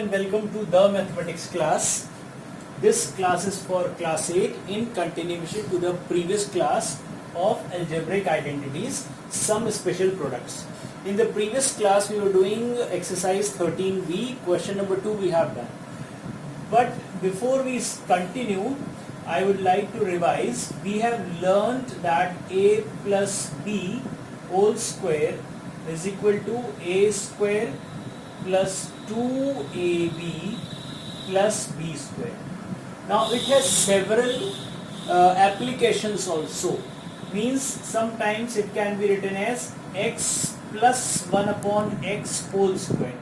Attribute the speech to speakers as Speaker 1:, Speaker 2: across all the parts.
Speaker 1: and welcome to the mathematics class. This class is for class 8 in continuation to the previous class of algebraic identities, some special products. In the previous class we were doing exercise 13b, question number 2 we have done. But before we continue, I would like to revise. We have learnt that a plus b whole square is equal to a square plus 2ab plus b square. Now it has several applications also. Means sometimes it can be written as x plus 1 upon x whole square.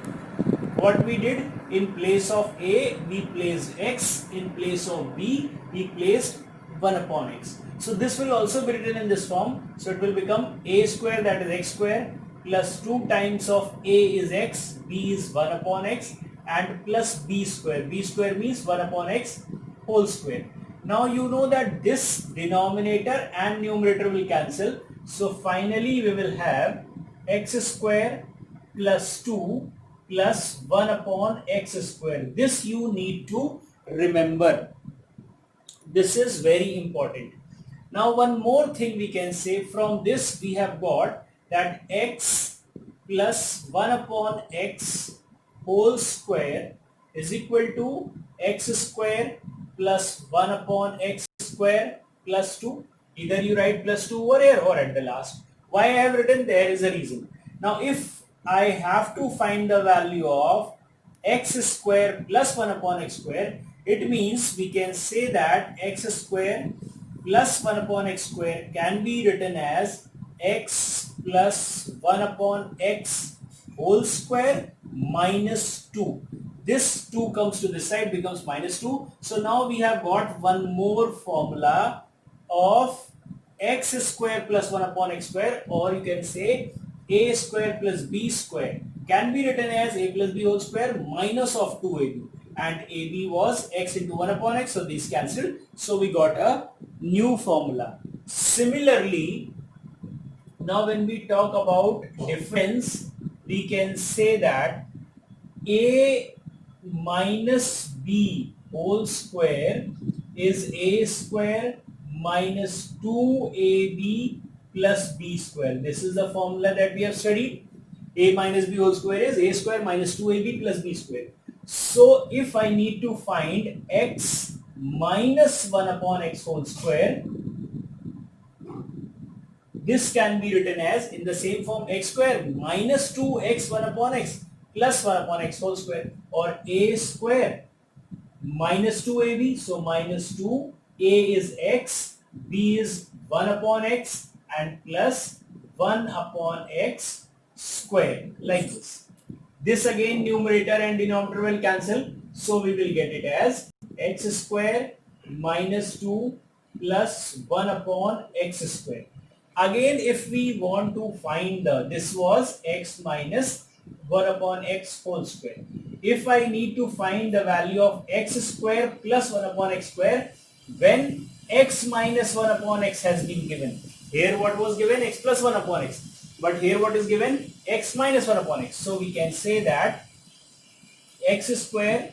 Speaker 1: What we did, in place of a we placed x, in place of b we placed 1 upon x. So this will also be written in this form. So it will become a square, that is x square, plus 2 times of a is x, b is 1 upon x, and plus b square. B square means 1 upon x whole square. Now you know that this denominator and numerator will cancel. So finally we will have x square plus 2 plus 1 upon x square. This you need to remember. This is very important. Now one more thing we can say, from this we have got that x plus 1 upon x whole square is equal to x square plus 1 upon x square plus 2. Either you write plus 2 over here or at the last. Why I have written, there is a reason. Now if I have to find the value of x square plus 1 upon x square, it means we can say that x square plus 1 upon x square can be written as x plus 1 upon x whole square minus 2. This 2 comes to this side, becomes minus 2. So now we have got one more formula of x square plus 1 upon x square, or you can say a square plus b square can be written as a plus b whole square minus of 2ab, and ab was x into 1 upon x, so these cancelled, so we got a new formula. Similarly, now when we talk about difference, we can say that a minus b whole square is a square minus 2ab plus b square. This is the formula that we have studied. A minus b whole square is a square minus 2ab plus b square. So if I need to find x minus 1 upon x whole square, this can be written as in the same form, x square minus 2x 1 upon x plus 1 upon x whole square, or a square minus 2ab, so minus 2, a is x, b is 1 upon x, and plus 1 upon x square, like this. This again numerator and denominator will cancel, so we will get it as x square minus 2 plus 1 upon x square. Again, if we want to find this was x minus 1 upon x whole square. If I need to find the value of x square plus 1 upon x square when x minus 1 upon x has been given. Here what was given? X plus 1 upon x. But here what is given? X minus 1 upon x. So we can say that x square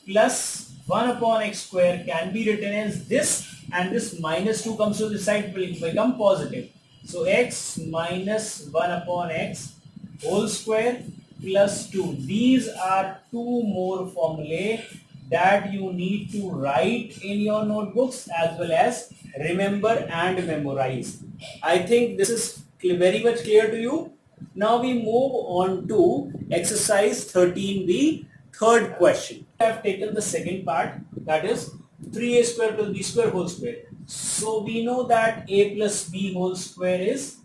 Speaker 1: plus 1 upon x square can be written as this, and this minus 2 comes to this side, will become positive. So x minus 1 upon x whole square plus 2. These are two more formulae that you need to write in your notebooks as well as remember and memorize. I think this is very much clear to you. Now we move on to exercise 13b, third question. I have taken the second part, that is 3a square plus b square whole square. So we know that a plus b whole square is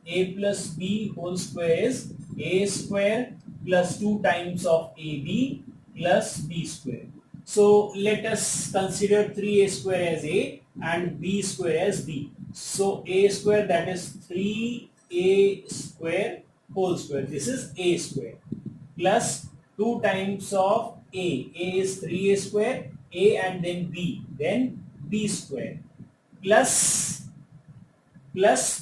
Speaker 1: a plus b whole square is a square plus 2 times of ab plus b square. So let us consider 3a square as a and b square as b. So a square, that is 3a square whole square, this is a square, plus 2 times of a is 3a square, a and then b square, plus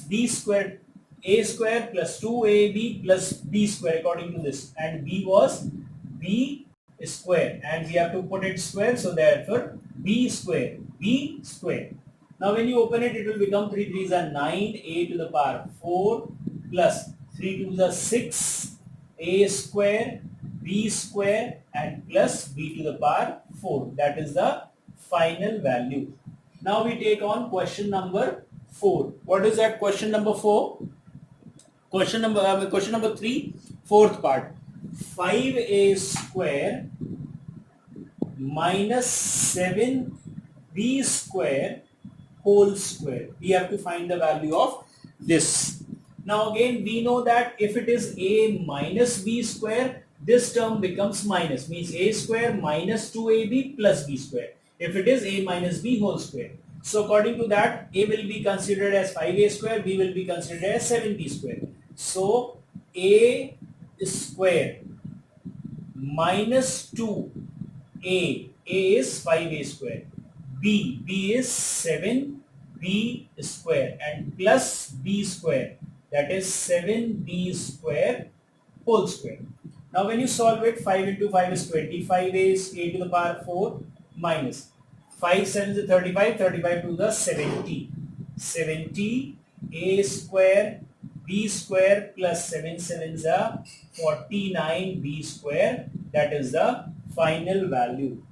Speaker 1: b square, a square plus 2ab plus b square according to this, and b was b square, and we have to put it square, so therefore b square. Now when you open it, it will become 3 3s are 9, a to the power 4 plus 3 2s are 6, a square, b square, and plus b to the power 4. That is the final value. Now we take on question number 4. What is that question number 4? Question number 3, fourth part. 5a square minus 7b square whole square. We have to find the value of this. Now again, we know that if it is a minus b square, this term becomes minus, means a square minus 2ab plus b square. If it is a minus b whole square. So according to that, a will be considered as 5a square, b will be considered as 7b square. So a square minus 2a is 5a square, b is 7b square, and plus b square, that is 7b square whole square. Now when you solve it, 5 into 5 is 25, is a to the power 4 minus 5 7 is 35, 35 to the 70, 70 a square b square plus 7 7s are 49 b square. That is the final value.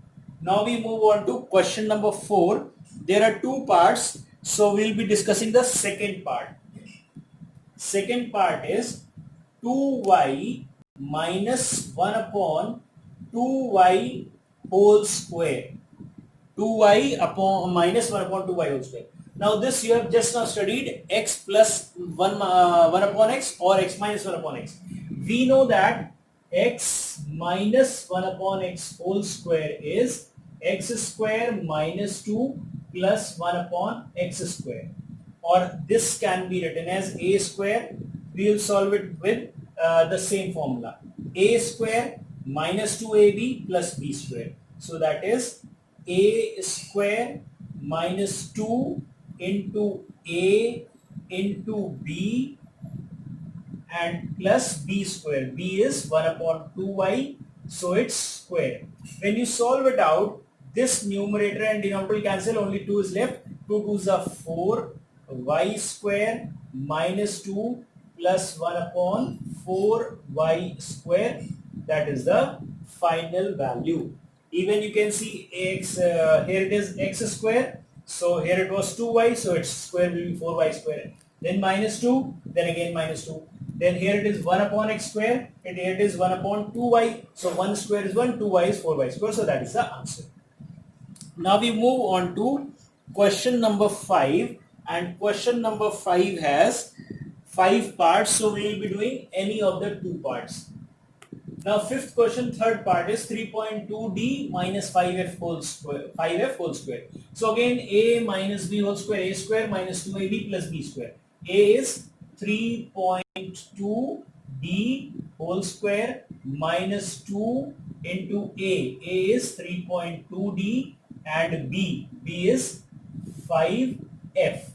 Speaker 1: Now we move on to question number 4. There are two parts, so we'll be discussing the second part. Second part is 2y minus 1 upon 2y whole square. 2y upon minus 1 upon 2y whole square. Now this you have just now studied x plus 1 upon x or x minus 1 upon x. We know that x minus 1 upon x whole square is x square minus 2 plus 1 upon x square. Or this can be written as a square. We will solve it with the same formula. A square minus 2ab plus b square. So that is a square minus 2 into a into b and plus b square. B is 1 upon 2y, so it's square. When you solve it out, this numerator and denominator cancel, only 2 is left. 2 2s are 4, y square minus 2 plus 1 upon 4y square. That is the final value. Even you can see x, here it is x square, so here it was 2y, so its square will be 4y square. Then minus 2, then again minus 2. Then here it is 1 upon x square, and here it is 1 upon 2y. So 1 square is 1, 2y is 4y square. So that is the answer. Now we move on to question number 5, and question number 5 has 5 parts. So we will be doing any of the 2 parts. Now fifth question, third part is 3.2d minus 5f whole square. So again, a minus b whole square, a square minus 2ab plus b square. A is 3.2d whole square minus 2 into a. A is 3.2d and b is 5f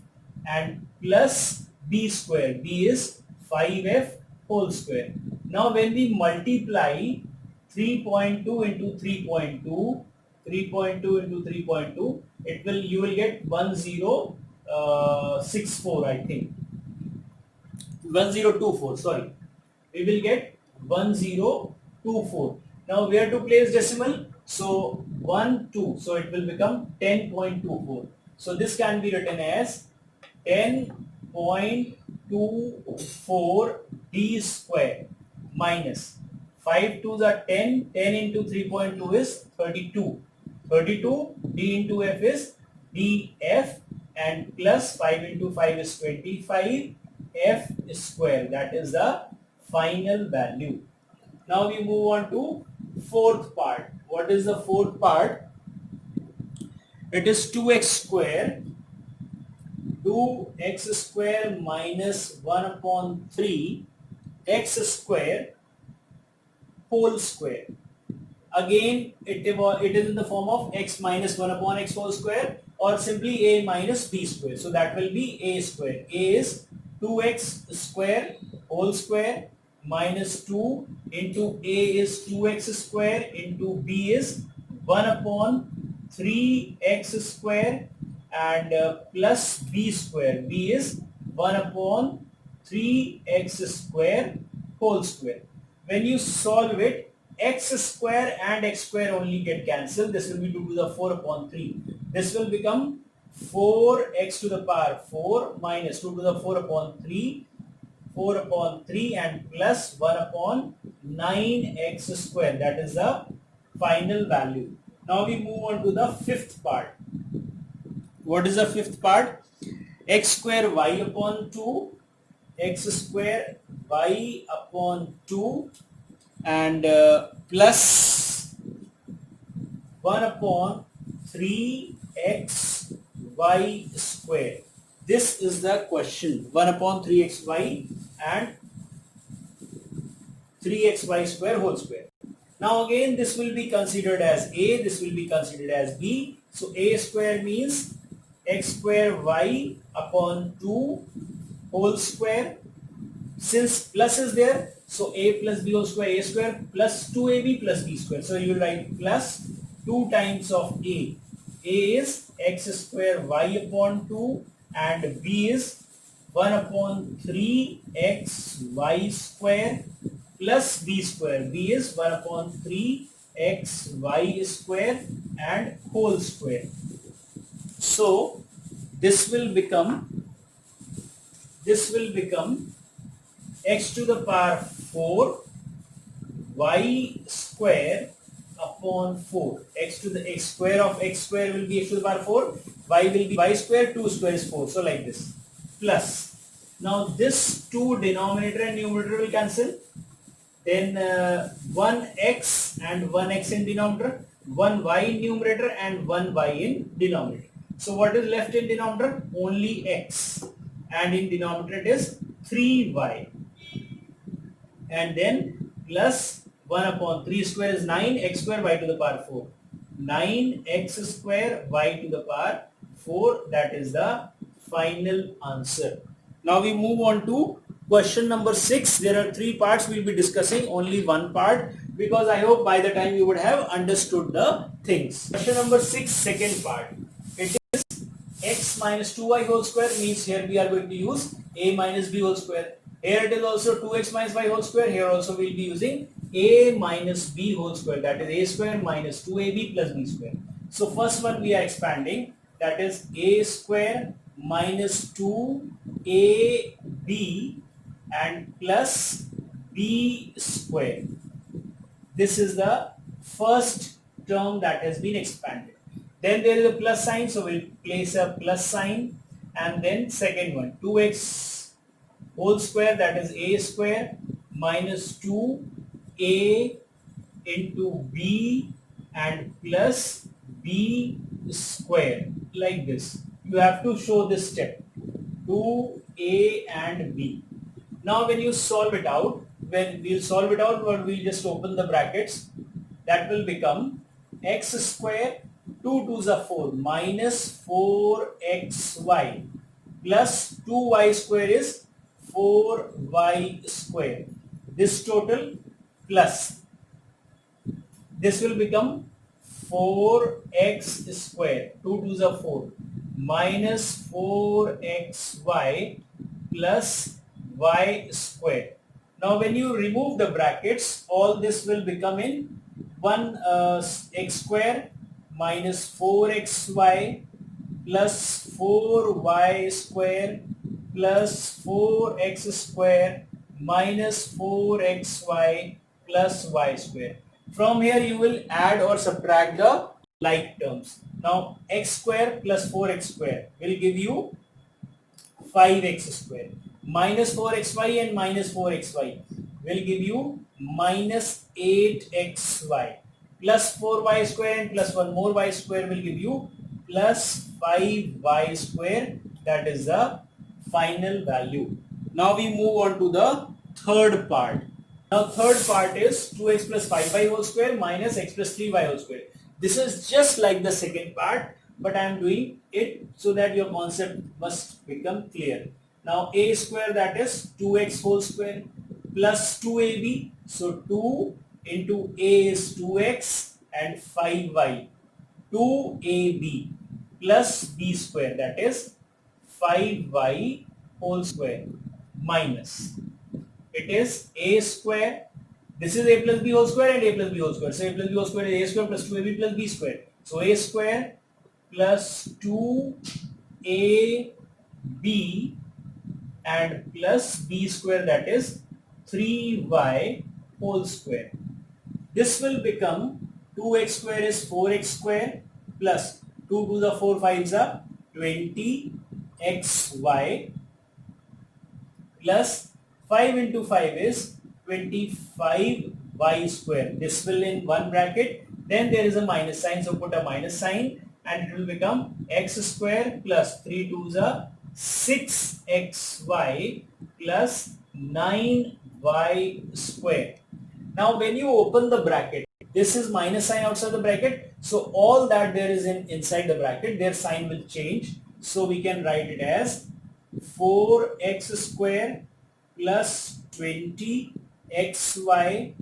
Speaker 1: and plus b square. B is 5f whole square. Now when we multiply 3.2 into 3.2, 3.2 into 3.2, you will get 1064, I think. 1024, sorry. We will get 1024. Now where to place decimal? So 1, 2. So it will become 10.24. So this can be written as 10.24 d square minus 5 2s are 10, 10 into 3.2 is 32, 32 d into f is df and plus 5 into 5 is 25 f square. That is the final value. Now we move on to fourth part. What is the fourth part? It is 2x square, 2x square minus 1 upon 3 x square whole square. Again, it is in the form of x minus 1 upon x whole square or simply a minus b square. So that will be a square. A is 2x square whole square minus 2 into a is 2x square into b is 1 upon 3x square and plus b square. B is 1 upon 3x square whole square. When you solve it, x square and x square only get cancelled. This will be 2 to the 4 upon 3. This will become 4x to the power 4 minus 2 to the 4 upon 3, 4 upon 3 and plus 1 upon 9x square. That is the final value. Now we move on to the fifth part. What is the fifth part? X square y upon 2, x square y upon 2 and plus 1 upon 3x y square. This is the question. 1 upon 3xy and 3xy square whole square. Now again this will be considered as a, this will be considered as b. So a square means x square y upon 2 whole square. Since plus is there, so a plus b whole square, a square plus 2ab plus b square. So you will write plus 2 times of a. A is x square y upon 2 and b is 1 upon 3xy square plus b square. B is 1 upon 3xy square and whole square. So this will become x to the power 4 y square upon 4. X to the x square of x square will be x to the power 4, y will be y square, 2 square is 4. So like this. Plus. Now this 2 denominator and numerator will cancel. Then 1x and 1x in denominator, 1y in numerator and 1y in denominator. So what is left in denominator? Only x. And in denominator it is 3y. And then plus 1 upon 3 square is 9, x square y to the power 4. 9x square y to the power 4. That is the final answer. Now we move on to question number 6. There are 3 parts. We will be discussing only one part because I hope by the time you would have understood the things. Question number 6, second part. It is x minus 2y whole square, means here we are going to use a minus b whole square. Here it is also 2x minus y whole square. Here also we will be using a minus b whole square. That is a square minus 2ab plus b square. So first one we are expanding. That is a square minus 2ab and plus b square. This is the first term that has been expanded. Then there is a plus sign, so we'll place a plus sign. And then second one, 2x whole square, that is a square minus 2a into b and plus b square, like this. You have to show this step, 2a and b. Now when you solve it out, we'll just open the brackets. That will become x square, 2 2s are 4, minus 4xy plus 2y square is 4y square. This total plus this will become 4x square, 2 2s are 4, minus 4xy plus y square. Now when you remove the brackets, all this will become in 1 x square minus 4xy plus 4y square plus 4x square minus 4xy plus y square. From here you will add or subtract the like terms. Now x square plus 4x square will give you 5x square. Minus 4xy and minus 4xy will give you minus 8xy. Plus 4y square and plus 1 more y square will give you plus 5y square. That is the final value. Now we move on to the third part. Now third part is 2x plus 5y whole square minus x plus 3y whole square. This is just like the second part, but I am doing it so that your concept must become clear. Now a square, that is 2x whole square plus 2ab. So 2 into a is 2x and 5y. 2ab plus b square, that is 5y whole square, minus, it is a square. This is a plus b whole square and a plus b whole square. So a plus b whole square is a square plus 2ab plus b square. So a square plus 2ab and plus b square, that is 3y whole square. This will become 2x square is 4x square plus 2 to the 4 5s are 20xy plus 5 into 5 is 25y square. This will in one bracket. Then there is a minus sign, so put a minus sign and it will become x square plus 3 2s are 6xy plus 9y square. Now when you open the bracket, this is minus sign outside the bracket. So all that there is inside the bracket, their sign will change. So we can write it as 4x square plus 20xy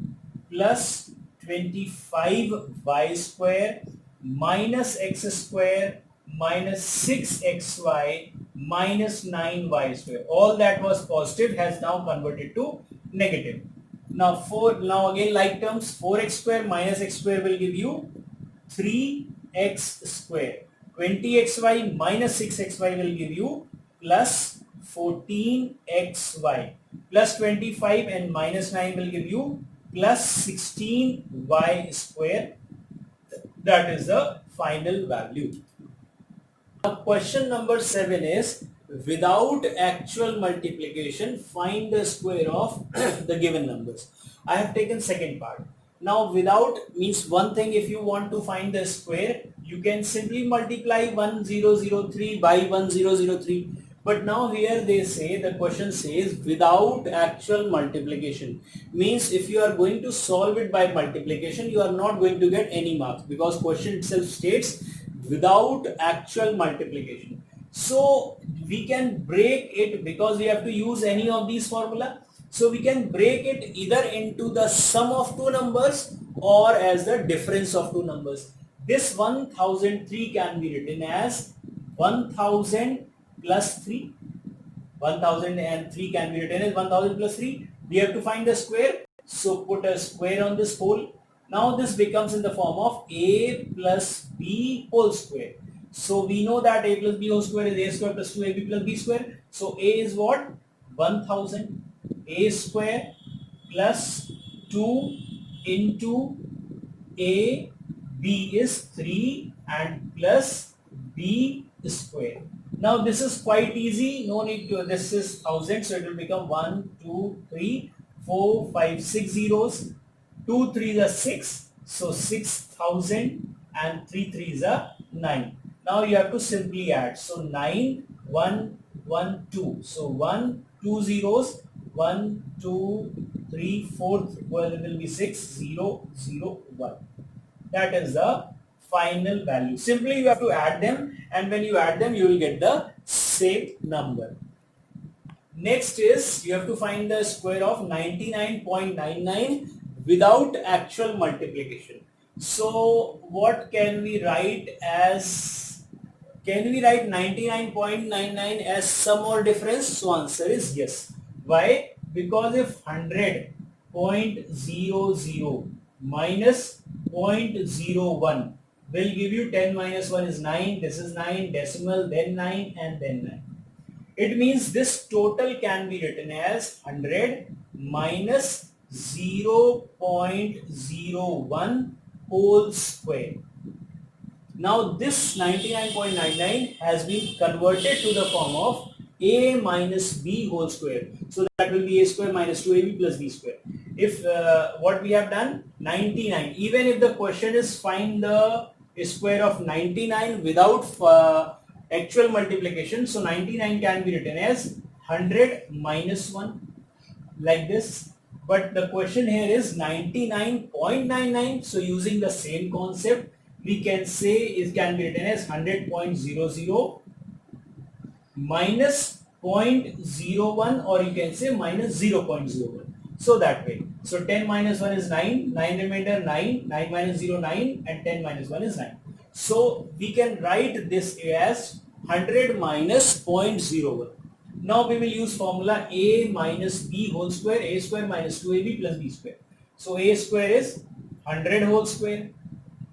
Speaker 1: plus 25y square minus x square minus 6xy minus 9y square. All that was positive has now converted to negative. Now again like terms, 4x square minus x square will give you 3x square. 20xy minus 6xy will give you plus 14xy. Plus 25 and minus 9 will give you plus 16y square. That is the final value. Now question number 7 is, without actual multiplication, find the square of the given numbers. I have taken second part. Now without means one thing, if you want to find the square, you can simply multiply 1003 by 1003. But now here they say, the question says without actual multiplication. Means if you are going to solve it by multiplication, you are not going to get any marks, because question itself states without actual multiplication. So we can break it, because we have to use any of these formula. So we can break it either into the sum of two numbers or as the difference of two numbers. This 1003 can be written as 1000 plus 3. 1003 can be written as 1000 plus 3. We have to find the square. So put a square on this whole. Now this becomes in the form of a plus b whole square. So we know that a plus b whole square is a square plus 2ab plus b square. So a is what? 1000. A square plus 2 into a, b is 3 and plus b square. Now this is quite easy, no need to, this is 1000, so it will become 1, 2, 3, 4, 5, 6 zeros, 2 3s are 6, so 6000 and 3 3s are 9. Now you have to simply add, so 9, 1, 1, 2, so 1, 2 zeros, 1, 2, 3, 4, well it will be 6, 0, 0, 1. That is the final value. Simply you have to add them, and when you add them you will get the same number. Next is you have to find the square of 99.99 without actual multiplication. So what can we write as, can we write 99.99 as sum or difference? So answer is yes. Why? Because if 100.00 minus 0.01 will give you 10 minus 1 is 9, this is 9, decimal, then 9 and then 9. It means this total can be written as 100 minus 0.01 whole square. Now this 99.99 has been converted to the form of a minus b whole square. So that will be a square minus 2ab plus b square. If what we have done, 99, even if the question is find the square of 99 without actual multiplication, so 99 can be written as 100 minus 1 like this. But the question here is 99.99, so using the same concept we can say it can be written as 100.00 minus 0.01, or you can say minus 0.01. So that way. So 10 minus 1 is 9, 9 remainder 9, 9 minus 0 9, and 10 minus 1 is 9. So we can write this as 100 minus 0.01. Now we will use formula a minus b whole square, a square minus 2ab plus b square. So a square is 100 whole square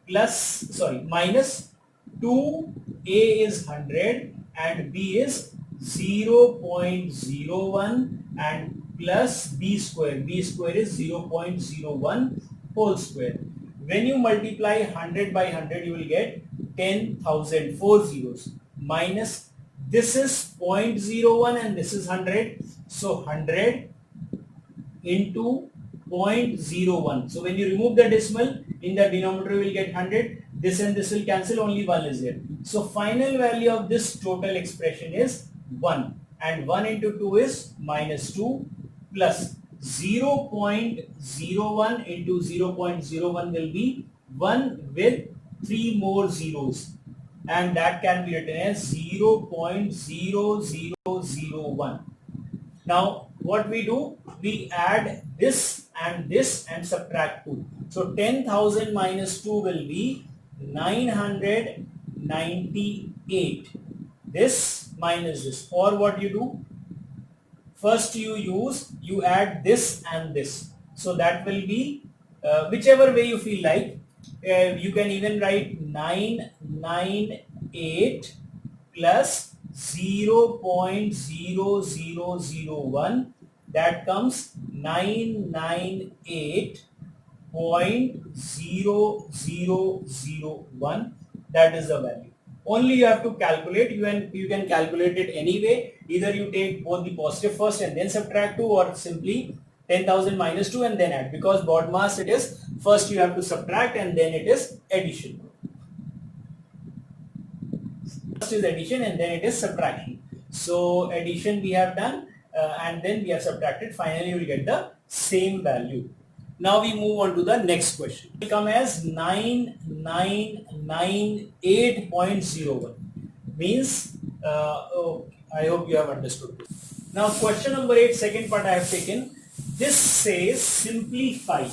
Speaker 1: plus, sorry, minus 2a is 100 and b is 0.01 and plus b square is 0.01 whole square. When you multiply 100 by 100, you will get 10,000, 4 zeros, minus this is 0.01 and this is 100. So 100 into 0.01. So when you remove the decimal, in the denominator you will get 100. This and this will cancel, only 1 is there. So final value of this total expression is 1. And 1 into 2 is minus 2 plus 0.01 into 0.01 will be 1 with 3 more zeros. And that can be written as 0.0001. Now what we do, we add this and subtract 2. So 10,000 minus 2 will be 998. This minus this. Or what you do, first you add this and this. So that will be whichever way you feel like. You can even write 998 plus 0.0001, that comes 998.0001. that is the value. Only you have to calculate. You can calculate it anyway. Either you take both the positive first and then subtract 2, or simply 10,000 minus 2 and then add. Because BODMAS it is first you have to subtract and then it is addition. First is addition and then it is subtraction. So addition we have done and then we have subtracted. Finally you will get the same value. Now we move on to the next question. It will come as 9998.01. Means, I hope you have understood this. Now question number 8, second part I have taken. This says simplify.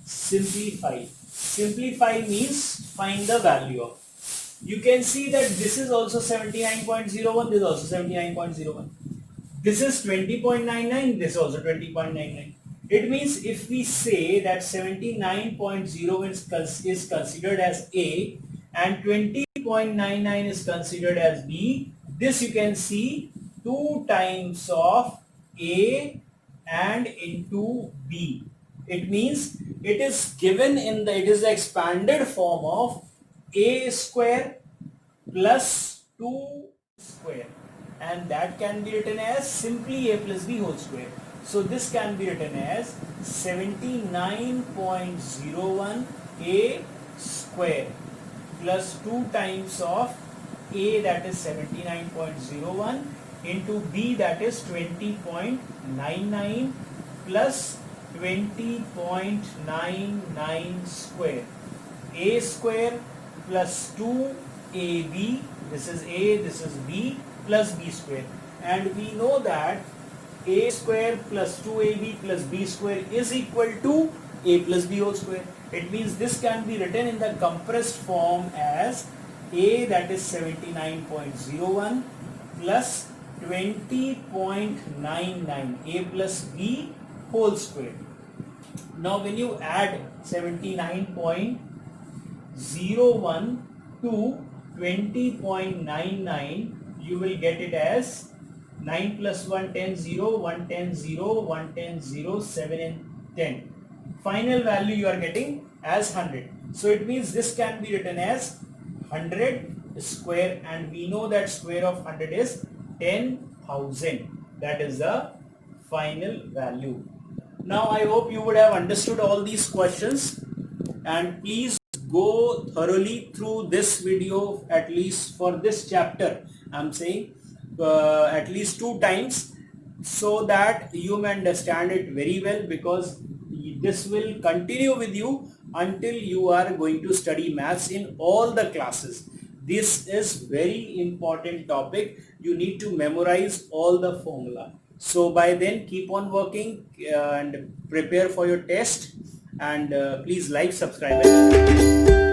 Speaker 1: Simplify. Simplify means find the value of. You can see that this is also 79.01, this is also 79.01. This is 20.99, this is also 20.99. It means if we say that 79.01 is considered as A and 20.99 is considered as B, this you can see 2 times of A and into B. It means it is given in the, it is the expanded form of A square plus 2 square, and that can be written as simply A plus B whole square. So this can be written as 79.01 A square plus 2 times of A, that is 79.01, into B, that is 20.99 plus 20.99 square. A square plus 2AB, this is A, this is B, plus B square. And we know that A square plus 2AB plus B square is equal to A plus B whole square. It means this can be written in the compressed form as A, that is 79.01 plus 20.99 A plus B whole square. Now when you add 79.01 to 20.99, you will get it as 9 plus 1, 10, 0, 1, 10, 0, 1, 10, 0, 7 and 10. Final value you are getting as 100. So it means this can be written as 100 square, and we know that square of 100 is 10,000. That is the final value. Now I hope you would have understood all these questions, and please go thoroughly through this video, at least for this chapter. I'm saying at least 2 times, so that you may understand it very well, because this will continue with you until you are going to study maths in all the classes. This is very important topic. You need to memorize all the formula. So by then keep on working and prepare for your test, and please like, subscribe and